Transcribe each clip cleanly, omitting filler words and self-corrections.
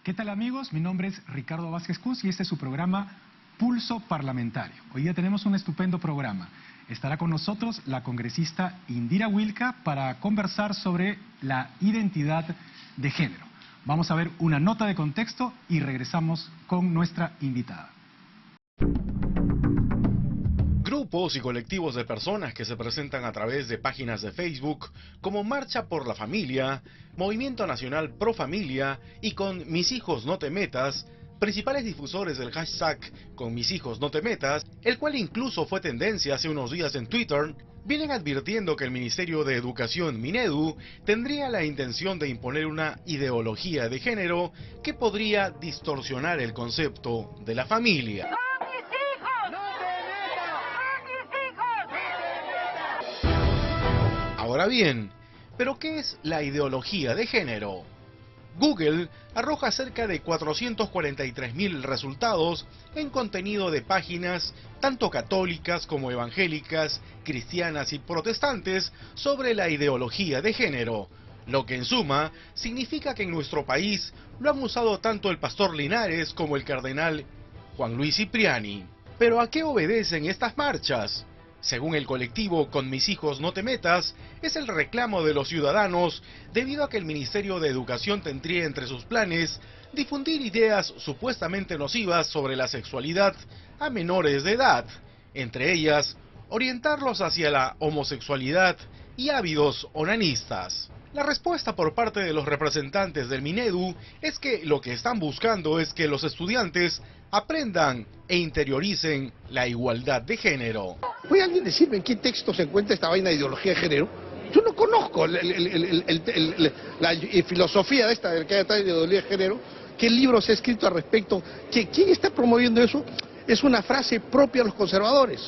¿Qué tal amigos? Mi nombre es Ricardo Vázquez Cus y este es su programa Pulso Parlamentario. Hoy día tenemos un estupendo programa. Estará con nosotros la congresista Indira Wilca para conversar sobre la identidad de género. Vamos a ver una nota de contexto y regresamos con nuestra invitada. Grupos y colectivos de personas que se presentan a través de páginas de Facebook como Marcha por la Familia, Movimiento Nacional Pro Familia y con Mis Hijos No Te Metas, principales difusores del hashtag con Mis Hijos No Te Metas, el cual incluso fue tendencia hace unos días en Twitter, vienen advirtiendo que el Ministerio de Educación, Minedu, tendría la intención de imponer una ideología de género que podría distorsionar el concepto de la familia. Ahora bien, ¿pero qué es la ideología de género? Google arroja cerca de 443.000 resultados en contenido de páginas tanto católicas como evangélicas, cristianas y protestantes sobre la ideología de género, lo que en suma significa que en nuestro país lo han usado tanto el pastor Linares como el cardenal Juan Luis Cipriani. ¿Pero a qué obedecen estas marchas? Según el colectivo Con Mis Hijos No Te Metas, es el reclamo de los ciudadanos debido a que el Ministerio de Educación tendría entre sus planes difundir ideas supuestamente nocivas sobre la sexualidad a menores de edad, entre ellas orientarlos hacia la homosexualidad y ávidos onanistas. La respuesta por parte de los representantes del Minedu es que lo que están buscando es que los estudiantes aprendan e interioricen la igualdad de género. ¿Puede alguien decirme en qué texto se encuentra esta vaina de ideología de género? Yo no conozco la filosofía de esta del que hay detrás de ideología de género. ¿Qué libros se ha escrito al respecto? ¿Quién está promoviendo eso? Es una frase propia de los conservadores.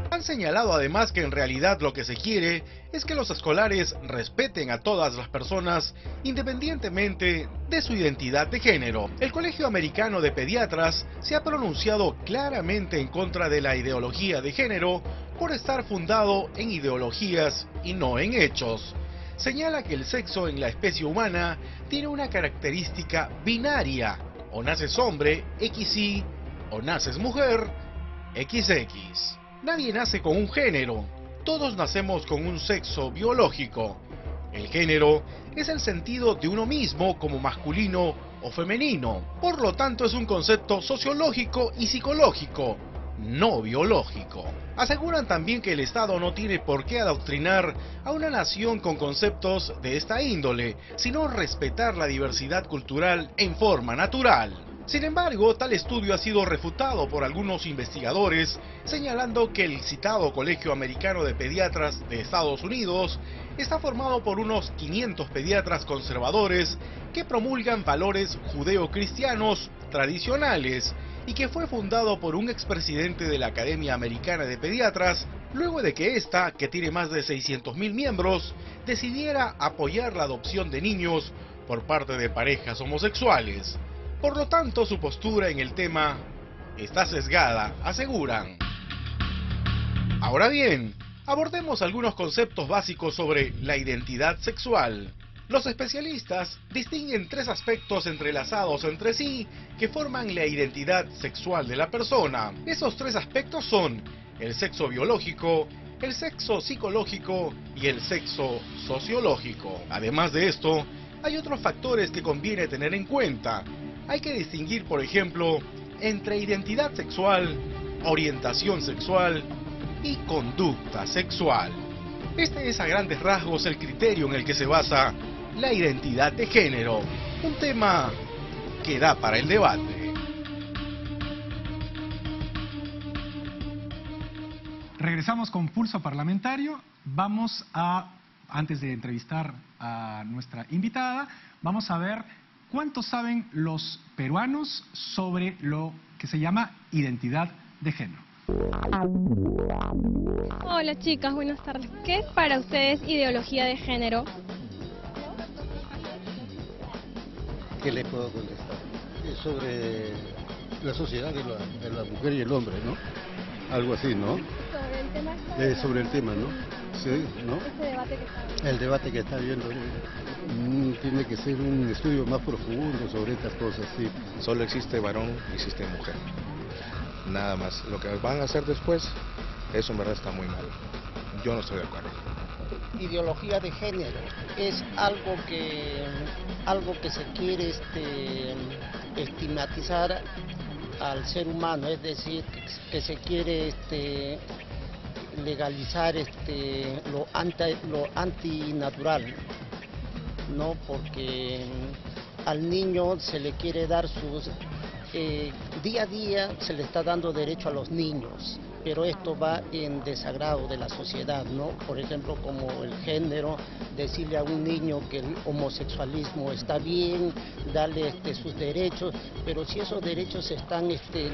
Han señalado además que en realidad lo que se quiere es que los escolares respeten a todas las personas independientemente de su identidad de género. El Colegio Americano de Pediatras se ha pronunciado claramente en contra de la ideología de género por estar fundado en ideologías y no en hechos. Señala que el sexo en la especie humana tiene una característica binaria: o naces hombre, XY, o naces mujer, XX. Nadie nace con un género, todos nacemos con un sexo biológico. El género es el sentido de uno mismo como masculino o femenino, por lo tanto es un concepto sociológico y psicológico, no biológico. Aseguran también que el Estado no tiene por qué adoctrinar a una nación con conceptos de esta índole, sino respetar la diversidad cultural en forma natural. Sin embargo, tal estudio ha sido refutado por algunos investigadores, señalando que el citado Colegio Americano de Pediatras de Estados Unidos está formado por unos 500 pediatras conservadores que promulgan valores judeocristianos tradicionales y que fue fundado por un expresidente de la Academia Americana de Pediatras, luego de que ésta, que tiene más de 600.000 miembros, decidiera apoyar la adopción de niños por parte de parejas homosexuales. Por lo tanto, su postura en el tema está sesgada, aseguran. Ahora bien, abordemos algunos conceptos básicos sobre la identidad sexual. Los especialistas distinguen tres aspectos entrelazados entre sí que forman la identidad sexual de la persona. Esos tres aspectos son el sexo biológico, el sexo psicológico y el sexo sociológico. Además de esto, hay otros factores que conviene tener en cuenta. Hay que distinguir, por ejemplo, entre identidad sexual, orientación sexual y conducta sexual. Este es a grandes rasgos el criterio en el que se basa la identidad de género, un tema que da para el debate. Regresamos con Pulso Parlamentario. Antes de entrevistar a nuestra invitada, vamos a ver cuánto saben los peruanos sobre lo que se llama identidad de género. Hola chicas, buenas tardes. ¿Qué es para ustedes ideología de género? ¿Qué le puedo contestar? Es sobre la sociedad de la mujer y el hombre, ¿no? algo así, ¿no? Sobre el tema. Sobre el tema, ¿no? Sí, ¿no? Este debate que está. El debate que está habiendo tiene que ser un estudio más profundo sobre estas cosas, sí. Solo existe varón y existe mujer. Nada más. Lo que van a hacer después, eso en verdad está muy mal. Yo no estoy de acuerdo. Ideología de género es algo que se quiere estigmatizar al ser humano, es decir, que se quiere legalizar lo antinatural, ¿no? Porque al niño se le quiere dar sus... día a día se le está dando derecho a los niños, pero esto va en desagrado de la sociedad, ¿no? Por ejemplo, como el género, decirle a un niño que el homosexualismo está bien, darle sus derechos, pero si esos derechos están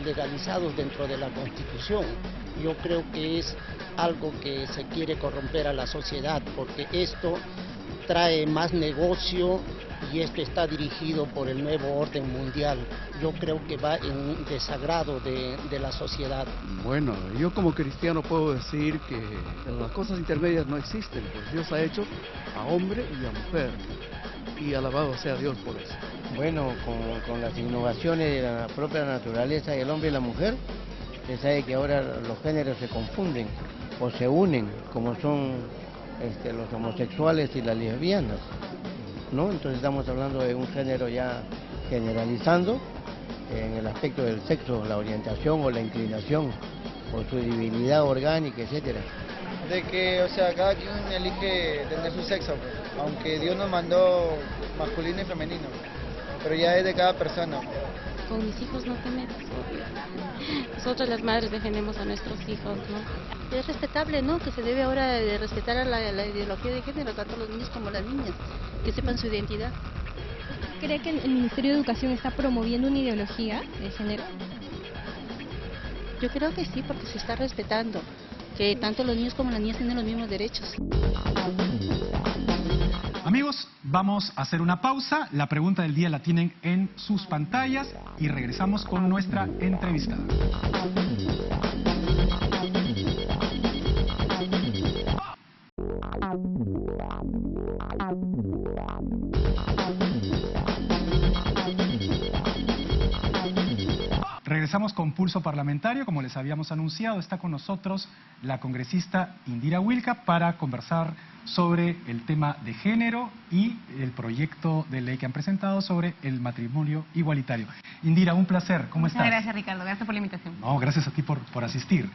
legalizados dentro de la Constitución, yo creo que es algo que se quiere corromper a la sociedad, porque esto trae más negocio y esto está dirigido por el nuevo orden mundial. Yo creo que va en desagrado de la sociedad. Bueno, yo como cristiano puedo decir que las cosas intermedias no existen, pues Dios ha hecho a hombre y a mujer, y alabado sea Dios por eso. Bueno, con las innovaciones de la propia naturaleza del hombre y la mujer, se sabe que ahora los géneros se confunden o se unen, como son los homosexuales y las lesbianas, ¿no? Entonces estamos hablando de un género ya generalizando en el aspecto del sexo, la orientación o la inclinación, por su divinidad orgánica, etcétera. De que, o sea, cada quien elige tener su sexo, pues, aunque Dios nos mandó masculino y femenino, pero ya es de cada persona. Con mis hijos no te metas, obvio. Nosotros las madres defendemos a nuestros hijos, ¿no? Es respetable, ¿no? Que se debe ahora de respetar a la ideología de género, tanto los niños como las niñas, que sepan su identidad. ¿Cree que el Ministerio de Educación está promoviendo una ideología de género? Yo creo que sí, porque se está respetando, que tanto los niños como las niñas tienen los mismos derechos. Amigos, vamos a hacer una pausa. La pregunta del día la tienen en sus pantallas y regresamos con nuestra entrevistada. Regresamos con Pulso Parlamentario. Como les habíamos anunciado, está con nosotros la congresista Indira Wilca para conversar sobre el tema de género y el proyecto de ley que han presentado sobre el matrimonio igualitario. Indira, un placer. ¿Cómo estás? Muchas gracias, Ricardo. Gracias por la invitación. No, gracias a ti por asistir.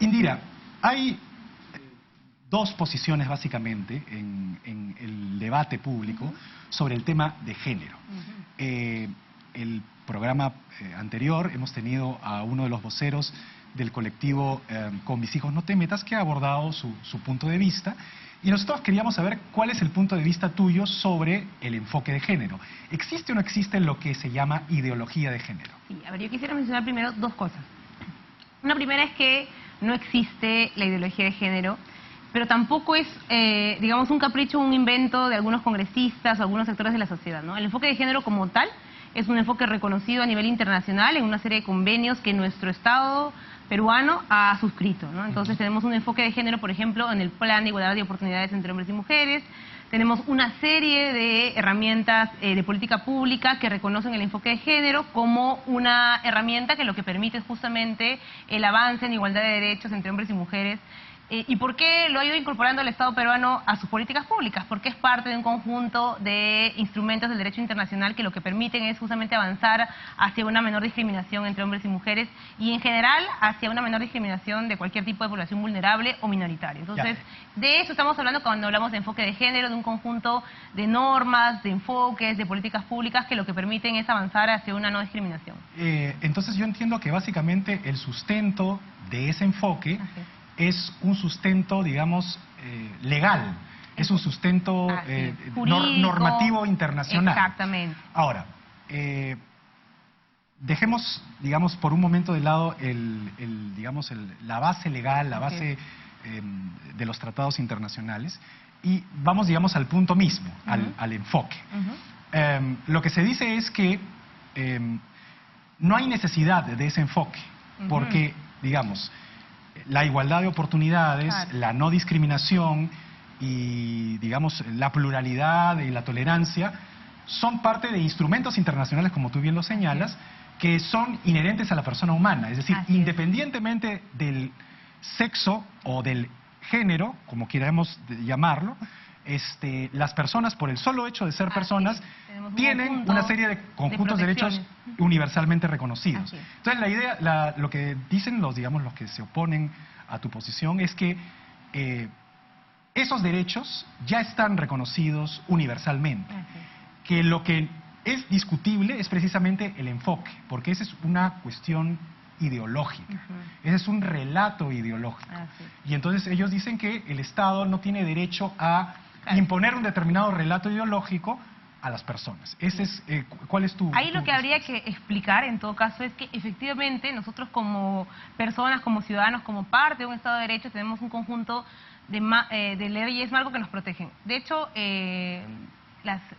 Indira, hay dos posiciones básicamente en el debate público sobre el tema de género. El programa anterior hemos tenido a uno de los voceros del colectivo Con Mis Hijos No Te Metas, que ha abordado su punto de vista, y nosotros queríamos saber cuál es el punto de vista tuyo sobre el enfoque de género. ¿Existe o no existe lo que se llama ideología de género? Sí, a ver, yo quisiera mencionar primero dos cosas. Una primera es que no existe la ideología de género, pero tampoco es, digamos, un capricho, un invento de algunos congresistas o algunos sectores de la sociedad, ¿no? El enfoque de género como tal es un enfoque reconocido a nivel internacional en una serie de convenios que nuestro Estado peruano ha suscrito, ¿no? Entonces tenemos un enfoque de género, por ejemplo, en el Plan de Igualdad de Oportunidades entre Hombres y Mujeres. Tenemos una serie de herramientas de política pública que reconocen el enfoque de género como una herramienta que lo que permite es justamente el avance en igualdad de derechos entre hombres y mujeres. ¿Y por qué lo ha ido incorporando el Estado peruano a sus políticas públicas? Porque es parte de un conjunto de instrumentos del derecho internacional que lo que permiten es justamente avanzar hacia una menor discriminación entre hombres y mujeres y en general hacia una menor discriminación de cualquier tipo de población vulnerable o minoritaria. Entonces, de eso estamos hablando cuando hablamos de enfoque de género, de un conjunto de normas, de enfoques, de políticas públicas que lo que permiten es avanzar hacia una no discriminación. Entonces yo entiendo que básicamente el sustento de ese enfoque es un sustento, digamos, legal, es un sustento normativo internacional. Exactamente. Ahora, dejemos, digamos, por un momento de lado la base legal, la base de los tratados internacionales y vamos, digamos, al punto mismo, al enfoque. Lo que se dice es que no hay necesidad de ese enfoque, porque digamos, la igualdad de oportunidades, Claro. la no discriminación y, digamos, la pluralidad y la tolerancia son parte de instrumentos internacionales, como tú bien lo señalas, que son inherentes a la persona humana. Es decir, independientemente del sexo o del género, como queramos llamarlo, las personas, por el solo hecho de ser personas, tienen una serie de conjuntos de derechos universalmente reconocidos. Entonces, la idea, lo que dicen los que se oponen a tu posición es que esos derechos ya están reconocidos universalmente. Que lo que es discutible es precisamente el enfoque, porque esa es una cuestión ideológica, ese es un relato ideológico. Y entonces ellos dicen que el Estado no tiene derecho a imponer un determinado relato ideológico a las personas. Ese es, ¿cuál es tu...? Ahí lo que habría que explicar, en todo caso, es que efectivamente nosotros como personas, como ciudadanos, como parte de un Estado de Derecho, tenemos un conjunto de leyes marco que nos protegen. De hecho,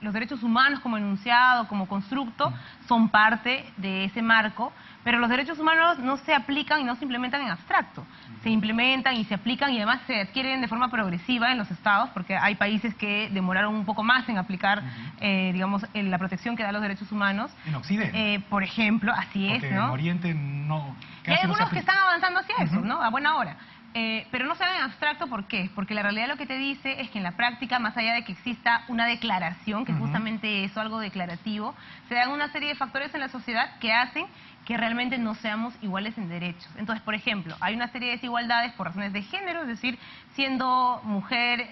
los derechos humanos como enunciado, como constructo, son parte de ese marco, pero los derechos humanos no se aplican y no se implementan en abstracto. Se implementan y se aplican y además se adquieren de forma progresiva en los estados, porque hay países que demoraron un poco más en aplicar, digamos, la protección que da los derechos humanos. En Occidente. Por ejemplo, así porque es, ¿no? En Oriente no... Y hay algunos que están avanzando hacia eso, ¿no? A buena hora. Pero no se ve en abstracto, ¿por qué? Porque la realidad lo que te dice es que en la práctica, más allá de que exista una declaración, que es justamente eso, algo declarativo, se dan una serie de factores en la sociedad que hacen que realmente no seamos iguales en derechos. Entonces, por ejemplo, hay una serie de desigualdades por razones de género, es decir, siendo mujeres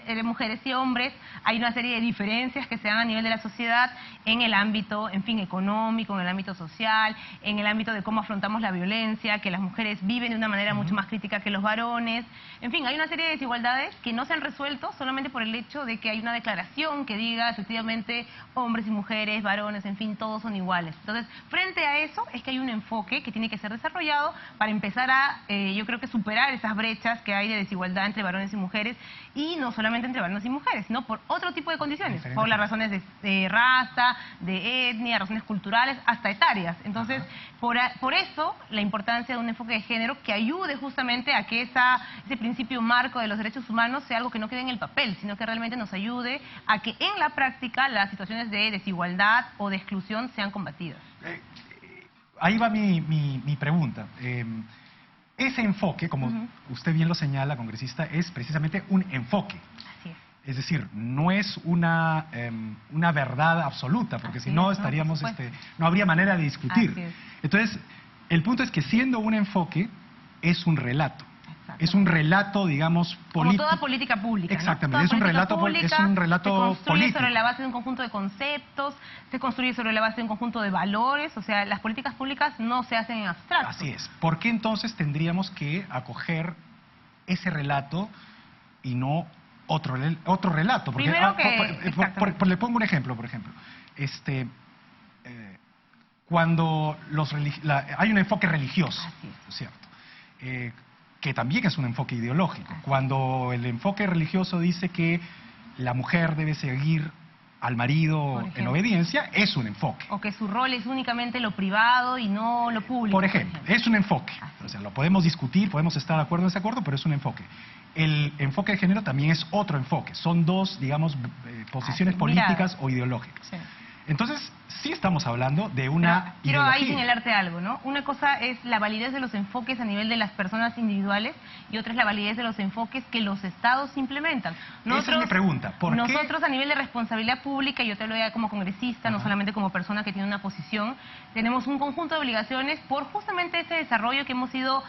y hombres, hay una serie de diferencias que se dan a nivel de la sociedad en el ámbito, en fin, económico, en el ámbito social, en el ámbito de cómo afrontamos la violencia, que las mujeres viven de una manera mucho más crítica que los varones. En fin, hay una serie de desigualdades que no se han resuelto solamente por el hecho de que hay una declaración que diga efectivamente hombres y mujeres, varones, en fin, todos son iguales. Entonces, frente a eso es que hay un enfoque que tiene que ser desarrollado para empezar a, yo creo que superar esas brechas que hay de desigualdad entre varones y mujeres, y no solamente entre varones y mujeres, sino por otro tipo de condiciones, por las razones de raza, de etnia, razones culturales, hasta etarias. Entonces, por eso la importancia de un enfoque de género que ayude justamente a que ese principio marco de los derechos humanos sea algo que no quede en el papel, sino que realmente nos ayude a que en la práctica las situaciones de desigualdad o de exclusión sean combatidas. Ahí va mi pregunta. Ese enfoque, como usted bien lo señala, congresista, es precisamente un enfoque. Así es. Es decir, no es una verdad absoluta, porque si no estaríamos, no habría manera de discutir. Así es. Entonces, el punto es que siendo un enfoque, es un relato. Es un relato, digamos, político. Como toda política pública. Exactamente, ¿no? es un relato político. Se construye político. sobre la base de un conjunto de conceptos, se construye sobre la base de un conjunto de valores, o sea, las políticas públicas no se hacen en abstracto. Así es. ¿Por qué entonces tendríamos que acoger ese relato y no otro relato? Porque, Primero que... le pongo un ejemplo, por ejemplo. Cuando hay un enfoque religioso, ¿cierto? Que también es un enfoque ideológico. Cuando el enfoque religioso dice que la mujer debe seguir al marido en obediencia, es un enfoque. O que su rol es únicamente lo privado y no lo público. Por ejemplo, es un enfoque. O sea, lo podemos discutir, podemos estar de acuerdo o desacuerdo, pero es un enfoque. El enfoque de género también es otro enfoque. Son dos, digamos, posiciones políticas o ideológicas. Sí. Entonces, sí estamos hablando de una Quiero ideología. ahí señalarte algo, ¿no? Una cosa es la validez de los enfoques a nivel de las personas individuales y otra es la validez de los enfoques que los estados implementan. Esa es mi pregunta. ¿Por nosotros a nivel de responsabilidad pública, yo te lo digo como congresista, no solamente como persona que tiene una posición, tenemos un conjunto de obligaciones por justamente ese desarrollo que hemos ido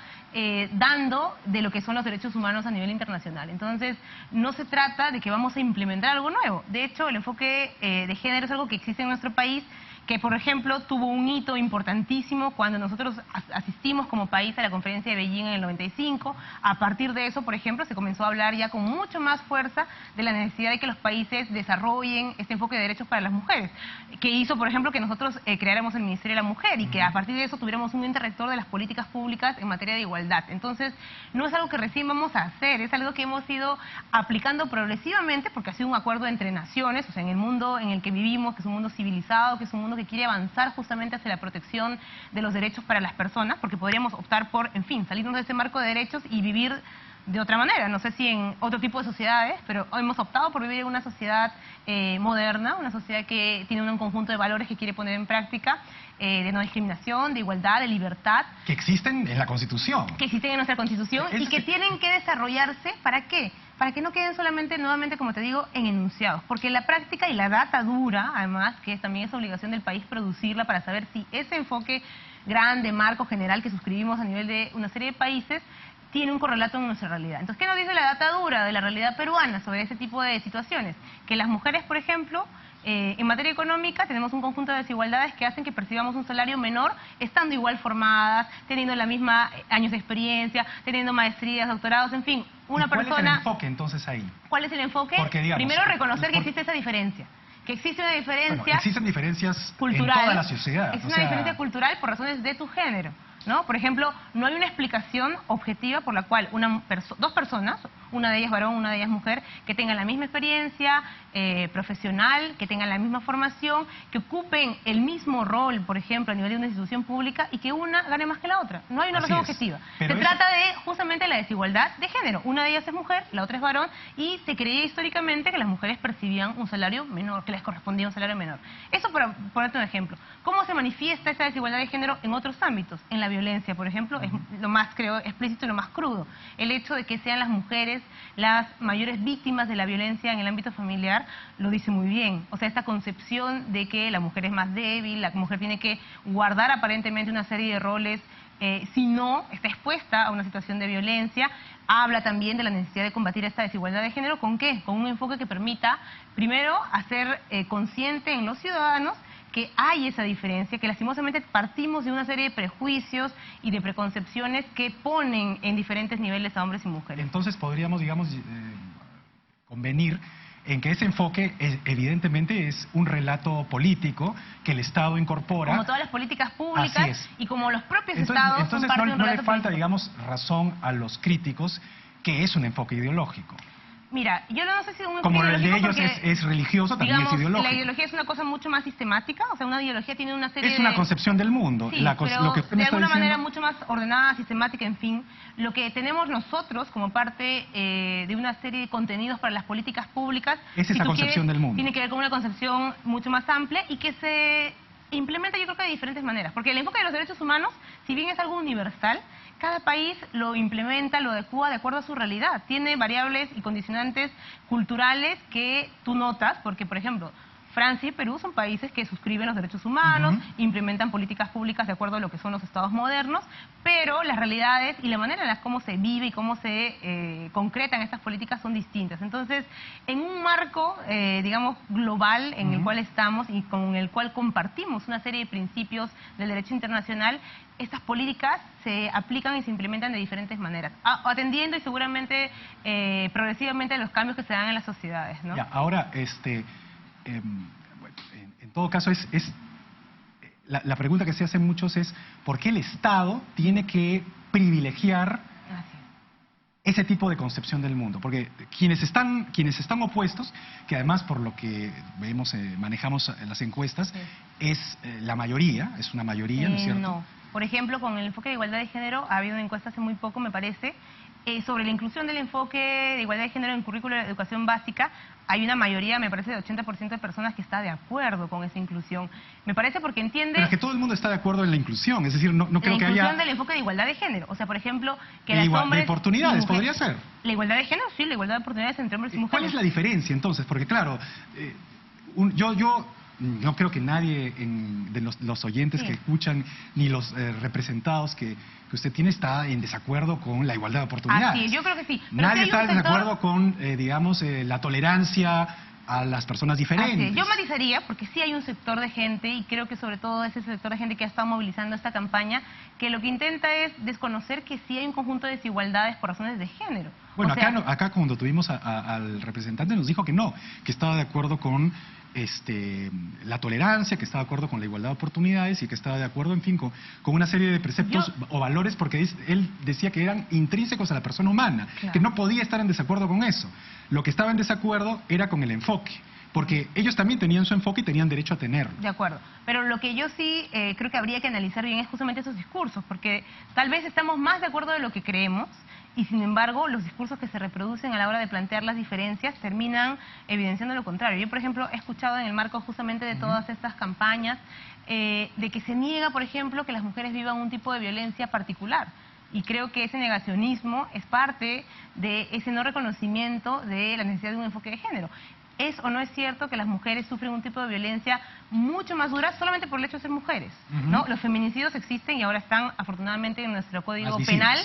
dando de lo que son los derechos humanos a nivel internacional. Entonces, no se trata de que vamos a implementar algo nuevo. De hecho, el enfoque de género es algo que existe en nuestro país, que por ejemplo tuvo un hito importantísimo cuando nosotros asistimos como país a la conferencia de Beijing en el 95. A partir de eso, por ejemplo, se comenzó a hablar ya con mucho más fuerza de la necesidad de que los países desarrollen este enfoque de derechos para las mujeres, que hizo, por ejemplo, que nosotros creáramos el Ministerio de la Mujer y que a partir de eso tuviéramos un ente rector de las políticas públicas en materia de igualdad. Entonces, no es algo que recién vamos a hacer, es algo que hemos ido aplicando progresivamente porque ha sido un acuerdo entre naciones, o sea, en el mundo en el que vivimos, que es un mundo civilizado, que es un mundo gobierno que quiere avanzar justamente hacia la protección de los derechos para las personas, porque podríamos optar por, en fin, salirnos de ese marco de derechos y vivir de otra manera. No sé si en otro tipo de sociedades, pero hemos optado por vivir en una sociedad moderna, una sociedad que tiene un conjunto de valores que quiere poner en práctica, de no discriminación, de igualdad, de libertad. Que existen en la Constitución. Que existen en nuestra Constitución y que tienen que desarrollarse, ¿para qué? Para que no queden solamente, nuevamente, como te digo, en enunciados. Porque la práctica y la data dura, además, que también es obligación del país producirla para saber si ese enfoque grande, marco general que suscribimos a nivel de una serie de países, tiene un correlato en nuestra realidad. Entonces, ¿qué nos dice la data dura de la realidad peruana sobre ese tipo de situaciones? Que las mujeres, por ejemplo, en materia económica tenemos un conjunto de desigualdades que hacen que percibamos un salario menor estando igual formadas, teniendo la misma años de experiencia, teniendo maestrías, doctorados, en fin, una persona... ¿Cuál es el enfoque entonces ahí? ¿Cuál es el enfoque? Porque, digamos, primero reconocer que existe esa diferencia. Que existe una diferencia... Bueno, existen diferencias cultural, en toda la sociedad. Existe una diferencia cultural por razones de tu género, ¿no? Por ejemplo, no hay una explicación objetiva por la cual dos personas, una de ellas varón, una de ellas mujer, que tengan la misma experiencia profesional, que tengan la misma formación, que ocupen el mismo rol, por ejemplo, a nivel de una institución pública y que una gane más que la otra. No hay una razón objetiva. Se trata de justamente la desigualdad de género. Una de ellas es mujer, la otra es varón, y se creía históricamente que las mujeres percibían un salario menor, que les correspondía un salario menor. Eso para ponerte un ejemplo. ¿Cómo se manifiesta esa desigualdad de género en otros ámbitos? En la violencia, por ejemplo, es lo más, creo, explícito y lo más crudo. El hecho de que sean las mujeres las mayores víctimas de la violencia en el ámbito familiar lo dice muy bien. O sea, esta concepción de que la mujer es más débil, la mujer tiene que guardar aparentemente una serie de roles, si no está expuesta a una situación de violencia. Habla también de la necesidad de combatir esta desigualdad de género. ¿Con qué? Con un enfoque que permita, primero, hacer consciente en los ciudadanos que hay esa diferencia, que lastimosamente partimos de una serie de prejuicios y de preconcepciones que ponen en diferentes niveles a hombres y mujeres. Entonces podríamos, digamos, convenir en que ese enfoque evidentemente es un relato político que el Estado incorpora. Como todas las políticas públicas y como los propios estados entonces son parte de un relato no le falta, político. digamos, razón a los críticos que es un enfoque ideológico. Mira, yo no sé si un como el de ellos es religioso, también digamos, es ideológico. La ideología es una cosa mucho más sistemática, o sea, una ideología tiene una serie es una concepción del mundo. Sí, pero lo que de alguna manera mucho más ordenada, sistemática, en fin. Lo que tenemos nosotros como parte de una serie de contenidos para las políticas públicas... Es esa concepción del mundo. Tiene que ver con una concepción mucho más amplia y que se implementa, yo creo que de diferentes maneras. Porque el enfoque de los derechos humanos, si bien es algo universal, cada país lo implementa, lo adecúa de acuerdo a su realidad. Tiene variables y condicionantes culturales que tú notas, porque, por ejemplo, Francia y Perú son países que suscriben los derechos humanos, implementan políticas públicas de acuerdo a lo que son los estados modernos, pero las realidades y la manera en la cómo se vive y cómo se concretan estas políticas son distintas. Entonces, en un marco, digamos, global en el cual estamos y con el cual compartimos una serie de principios del derecho internacional, estas políticas se aplican y se implementan de diferentes maneras, atendiendo y seguramente progresivamente a los cambios que se dan en las sociedades, ¿no? Ya, ahora, en todo caso, la pregunta que se hacen muchos es ¿por qué el Estado tiene que privilegiar ese tipo de concepción del mundo? Porque quienes están opuestos, que además por lo que vemos, manejamos las encuestas, es la mayoría, es una mayoría, ¿no es cierto? No. Por ejemplo, con el enfoque de igualdad de género, ha habido una encuesta hace muy poco, me parece, sobre la inclusión del enfoque de igualdad de género en el currículo de educación básica. Hay una mayoría, me parece, de 80% de personas que está de acuerdo con esa inclusión. Me parece porque entiende... Pero es que todo el mundo está de acuerdo en la inclusión, es decir, no creo que haya... La inclusión del enfoque de igualdad de género. O sea, por ejemplo, que las hombres... De oportunidades, podría ser. La igualdad de género, sí, la igualdad de oportunidades entre hombres y mujeres. ¿Cuál es la diferencia, entonces? Porque, claro, yo no creo que nadie de los oyentes que escuchan, ni los representados que usted tiene, está en desacuerdo con la igualdad de oportunidades. Sí, yo creo que sí. Pero nadie está en desacuerdo con, digamos, la tolerancia a las personas diferentes. Yo matizaría, porque sí hay un sector de gente, y creo que sobre todo ese sector de gente que ha estado movilizando esta campaña, que lo que intenta es desconocer que sí hay un conjunto de desigualdades por razones de género. Bueno, acá cuando tuvimos al representante nos dijo que no, que estaba de acuerdo con la tolerancia, que estaba de acuerdo con la igualdad de oportunidades y que estaba de acuerdo, en fin, con una serie de preceptos o valores, porque él decía que eran intrínsecos a la persona humana, que no podía estar en desacuerdo con eso. Lo que estaba en desacuerdo era con el enfoque, Porque ellos también tenían su enfoque y tenían derecho a tenerlo. De acuerdo. Pero lo que yo sí creo que habría que analizar bien es justamente esos discursos, porque tal vez estamos más de acuerdo de lo que creemos, y sin embargo los discursos que se reproducen a la hora de plantear las diferencias terminan evidenciando lo contrario. Yo, por ejemplo, he escuchado en el marco justamente de todas estas campañas de que se niega, por ejemplo, que las mujeres vivan un tipo de violencia particular. Y creo que ese negacionismo es parte de ese no reconocimiento de la necesidad de un enfoque de género. ¿Es o no es cierto que las mujeres sufren un tipo de violencia mucho más dura solamente por el hecho de ser mujeres? ¿No? Los feminicidios existen y ahora están afortunadamente en nuestro código penal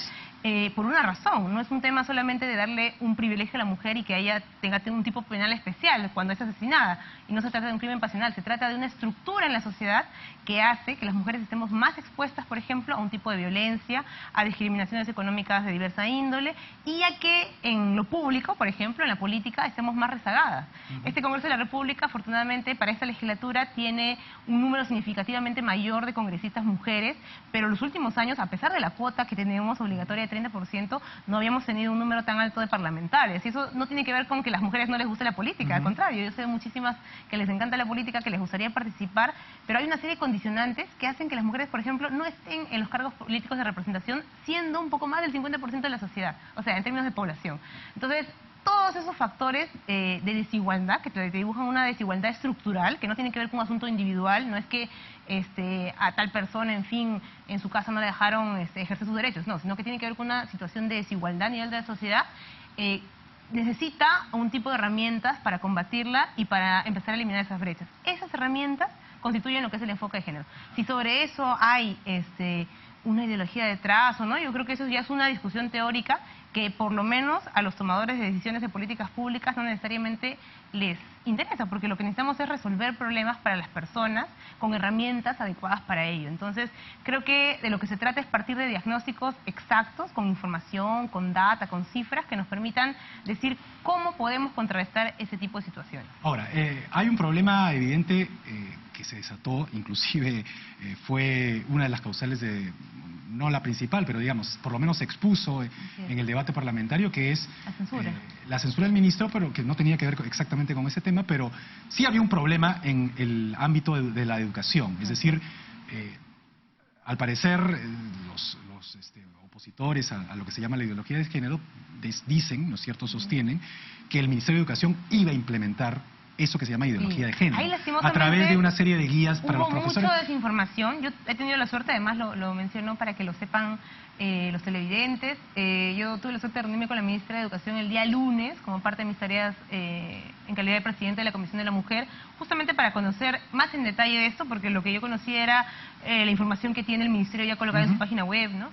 por una razón. No es un tema solamente de darle un privilegio a la mujer y que ella tenga un tipo penal especial cuando es asesinada. Y no se trata de un crimen pasional, se trata de una estructura en la sociedad que hace que las mujeres estemos más expuestas, por ejemplo, a un tipo de violencia, a discriminaciones económicas de diversa índole y a que en lo público, por ejemplo, en la política, estemos más rezagadas. Este Congreso de la República, afortunadamente, para esta legislatura tiene un número significativamente mayor de congresistas mujeres, pero en los últimos años, a pesar de la cuota que tenemos obligatoria de 30%, no habíamos tenido un número tan alto de parlamentarias. Y eso no tiene que ver con que las mujeres no les guste la política, al contrario, yo sé de muchísimas que les encanta la política, que les gustaría participar, pero hay una serie de condicionantes que hacen que las mujeres, por ejemplo, no estén en los cargos políticos de representación, siendo un poco más del 50% de la sociedad, o sea, en términos de población. Entonces, todos esos factores de desigualdad, que te dibujan una desigualdad estructural, que no tiene que ver con un asunto individual, no es que a tal persona, en fin, en su casa no le dejaron ejercer sus derechos, no, sino que tiene que ver con una situación de desigualdad a nivel de la sociedad, necesita un tipo de herramientas para combatirla y para empezar a eliminar esas brechas. Esas herramientas constituyen lo que es el enfoque de género. Si sobre eso hay una ideología detrás o no, yo creo que eso ya es una discusión teórica que por lo menos a los tomadores de decisiones de políticas públicas no necesariamente les interesa, porque lo que necesitamos es resolver problemas para las personas con herramientas adecuadas para ello. Entonces, creo que de lo que se trata es partir de diagnósticos exactos, con información, con data, con cifras, que nos permitan decir cómo podemos contrarrestar ese tipo de situaciones. Ahora, hay un problema evidente que se desató, inclusive fue una de las causales de... no la principal, pero digamos, por lo menos se expuso en el debate parlamentario, que es la censura del ministro, pero que no tenía que ver exactamente con ese tema, pero sí había un problema en el ámbito de la educación. Es decir, al parecer, los opositores a lo que se llama la ideología de género dicen, ¿no es cierto?, sostienen que el Ministerio de Educación iba a implementar eso que se llama ideología de género, a través de una serie de guías para los profesores. Hubo mucha desinformación. Yo he tenido la suerte, además lo menciono para que lo sepan los televidentes. Yo tuve la suerte de reunirme con la ministra de Educación el día lunes, como parte de mis tareas en calidad de presidente de la Comisión de la Mujer, justamente para conocer más en detalle de esto, porque lo que yo conocía era la información que tiene el Ministerio ya colocada en su página web, ¿no?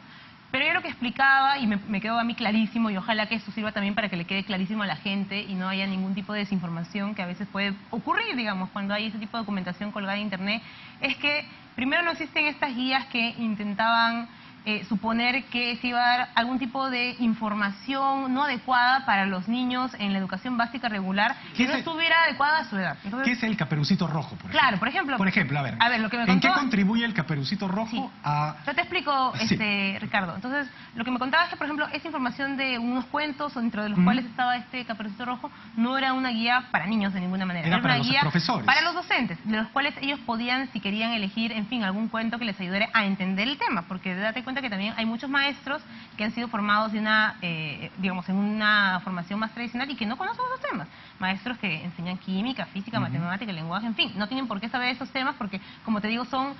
Pero yo lo que explicaba, y me quedó a mí clarísimo, y ojalá que esto sirva también para que le quede clarísimo a la gente y no haya ningún tipo de desinformación que a veces puede ocurrir, digamos, cuando hay ese tipo de documentación colgada en Internet, es que primero no existen estas guías que intentaban suponer que se iba a dar algún tipo de información no adecuada para los niños en la educación básica regular que no estuviera adecuada a su edad. Entonces, ¿qué es el Caperucito Rojo, por ejemplo? Claro, por ejemplo, a ver, lo que me ¿en qué contribuye el Caperucito Rojo a...? Yo te explico, Ricardo. Entonces, lo que me contaba es que, por ejemplo, esa información de unos cuentos, dentro de los cuales estaba este Caperucito Rojo, no era una guía para niños de ninguna manera. Era para una los guía profesores. Para los docentes, de los cuales ellos podían, si querían elegir, en fin, algún cuento que les ayudara a entender el tema, porque date cuenta que también hay muchos maestros que han sido formados de digamos, en una formación más tradicional y que no conocen esos temas. Maestros que enseñan química, física, matemática, lenguaje, en fin, no tienen por qué saber esos temas porque, como te digo, son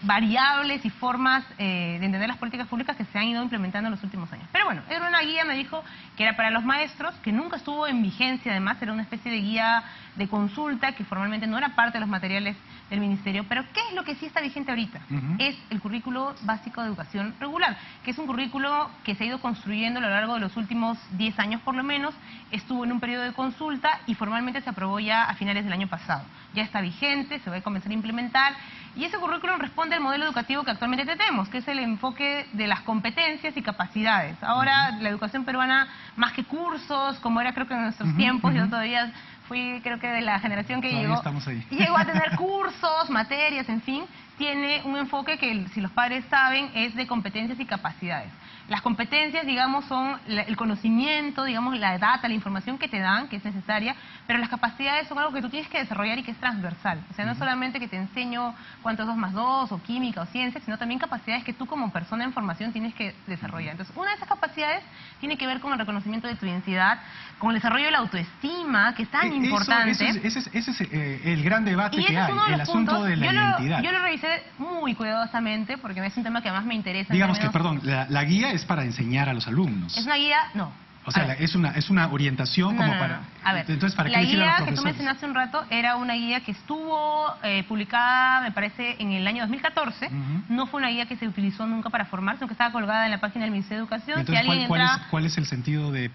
variables y formas de entender las políticas públicas que se han ido implementando en los últimos años. Pero bueno, era una guía, me dijo, que era para los maestros, que nunca estuvo en vigencia, además, era una especie de guía de consulta que formalmente no era parte de los materiales del Ministerio, pero ¿qué es lo que sí está vigente ahorita? Es el currículo básico de educación regular, que es un currículo que se ha ido construyendo a lo largo de los últimos 10 años por lo menos, estuvo en un periodo de consulta y formalmente se aprobó ya a finales del año pasado. Ya está vigente, se va a comenzar a implementar y ese currículum responde al modelo educativo que actualmente tenemos, que es el enfoque de las competencias y capacidades. Ahora la educación peruana, más que cursos, como era creo que en nuestros tiempos, yo todavía fui creo que de la generación que llegó a tener cursos, materias, en fin, tiene un enfoque que, si los padres saben, es de competencias y capacidades. Las competencias, digamos, son el conocimiento, digamos, la data, la información que te dan, que es necesaria, pero las capacidades son algo que tú tienes que desarrollar y que es transversal. O sea, no es solamente que te enseño cuánto es 2 más 2, o química, o ciencia, sino también capacidades que tú como persona en formación tienes que desarrollar. Entonces, una de esas capacidades tiene que ver con el reconocimiento de tu identidad, con el desarrollo de la autoestima, que es tan importante. Ese es el gran debate y que hay, el asunto de la identidad. Yo lo revisé muy cuidadosamente, porque es un tema que además me interesa. Digamos que, perdón, la guía es para enseñar a los alumnos. Es una guía, no. O sea, es una orientación como para... A ver, entonces, ¿para la qué guía que tú mencionaste un rato era una guía que estuvo publicada, me parece, en el año 2014. No fue una guía que se utilizó nunca para formar, sino que estaba colgada en la página del Ministerio de Educación. Entonces, si ¿cuál es el sentido de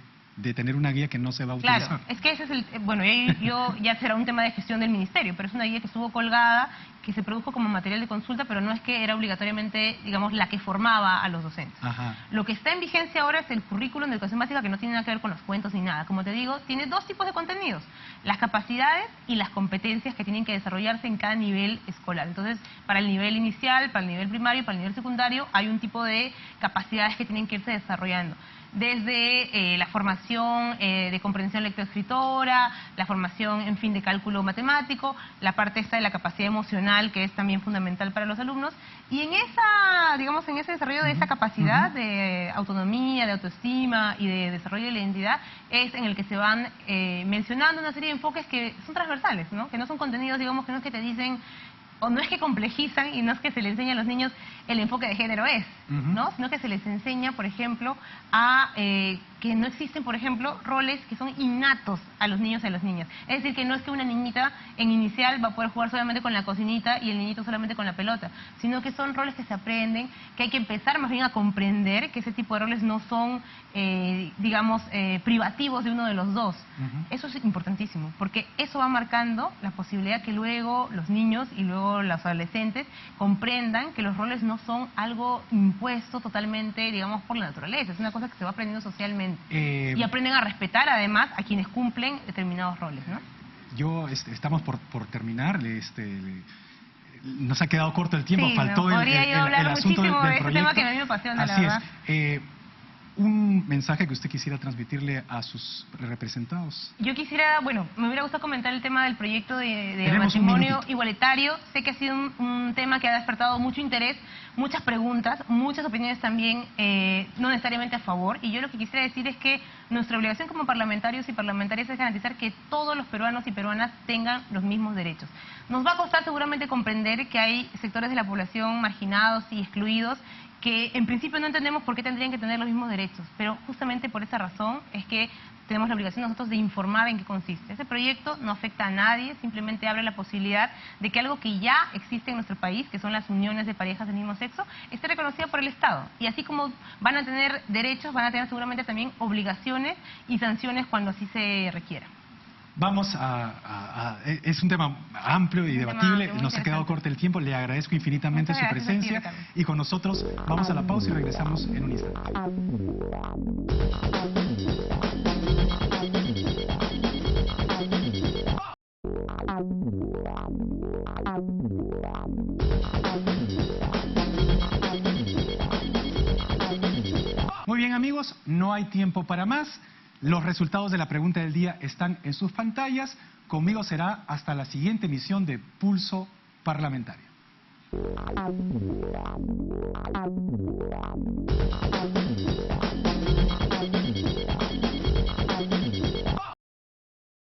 tener una guía que no se va a utilizar? Claro, es que ese es el... Bueno, ya será un tema de gestión del Ministerio, pero es una guía que estuvo colgada, que se produjo como material de consulta, pero no es que era obligatoriamente, digamos, la que formaba a los docentes. Ajá. Lo que está en vigencia ahora es el currículum de educación básica, que no tiene nada que ver con los cuentos ni nada. Como te digo, tiene 2 tipos de contenidos: las capacidades y las competencias que tienen que desarrollarse en cada nivel escolar. Entonces, para el nivel inicial, para el nivel primario, para el nivel secundario, hay un tipo de capacidades que tienen que irse desarrollando. Desde la formación de comprensión lectoescritora, la formación, en fin, de cálculo matemático, la parte esta de la capacidad emocional, que es también fundamental para los alumnos, y en en ese desarrollo de esa capacidad de autonomía, de autoestima y de desarrollo de la identidad, es en el que se van mencionando una serie de enfoques que son transversales, ¿no? Que no son contenidos, digamos, que no es que te dicen, o no es que complejizan y no es que se le enseña a los niños el enfoque de género ¿no? Sino que se les enseña, por ejemplo, a que no existen, por ejemplo, roles que son innatos a los niños y a las niñas. Es decir, que no es que una niñita en inicial va a poder jugar solamente con la cocinita y el niñito solamente con la pelota, sino que son roles que se aprenden, que hay que empezar más bien a comprender que ese tipo de roles no son, privativos de uno de los dos. Eso es importantísimo, porque eso va marcando la posibilidad que luego los niños y luego los adolescentes comprendan que los roles no son algo impuesto totalmente, digamos, por la naturaleza. Es una cosa que se va aprendiendo socialmente. Y aprenden a respetar, además, a quienes cumplen determinados roles, ¿no? Estamos por terminar. Nos ha quedado corto el tiempo. Sí, faltó el asunto del proyecto. Ese tema que a mí me apasiona, Así la verdad. Es. Un mensaje que usted quisiera transmitirle a sus representados. Yo quisiera, me hubiera gustado comentar el tema del proyecto de matrimonio igualitario. Sé que ha sido un tema que ha despertado mucho interés, muchas preguntas, muchas opiniones también, no necesariamente a favor. Y yo lo que quisiera decir es que nuestra obligación como parlamentarios y parlamentarias es garantizar que todos los peruanos y peruanas tengan los mismos derechos. Nos va a costar seguramente comprender que hay sectores de la población marginados y excluidos que en principio no entendemos por qué tendrían que tener los mismos derechos, pero justamente por esa razón es que tenemos la obligación nosotros de informar en qué consiste. Ese proyecto no afecta a nadie, simplemente abre la posibilidad de que algo que ya existe en nuestro país, que son las uniones de parejas del mismo sexo, esté reconocida por el Estado. Y así como van a tener derechos, van a tener seguramente también obligaciones y sanciones cuando así se requiera. Vamos es un tema amplio y debatible, nos ha quedado corto el tiempo, le agradezco infinitamente su presencia y con nosotros vamos a la pausa y regresamos en un instante. Muy bien, amigos, no hay tiempo para más. Los resultados de la pregunta del día están en sus pantallas. Conmigo será hasta la siguiente emisión de Pulso Parlamentario.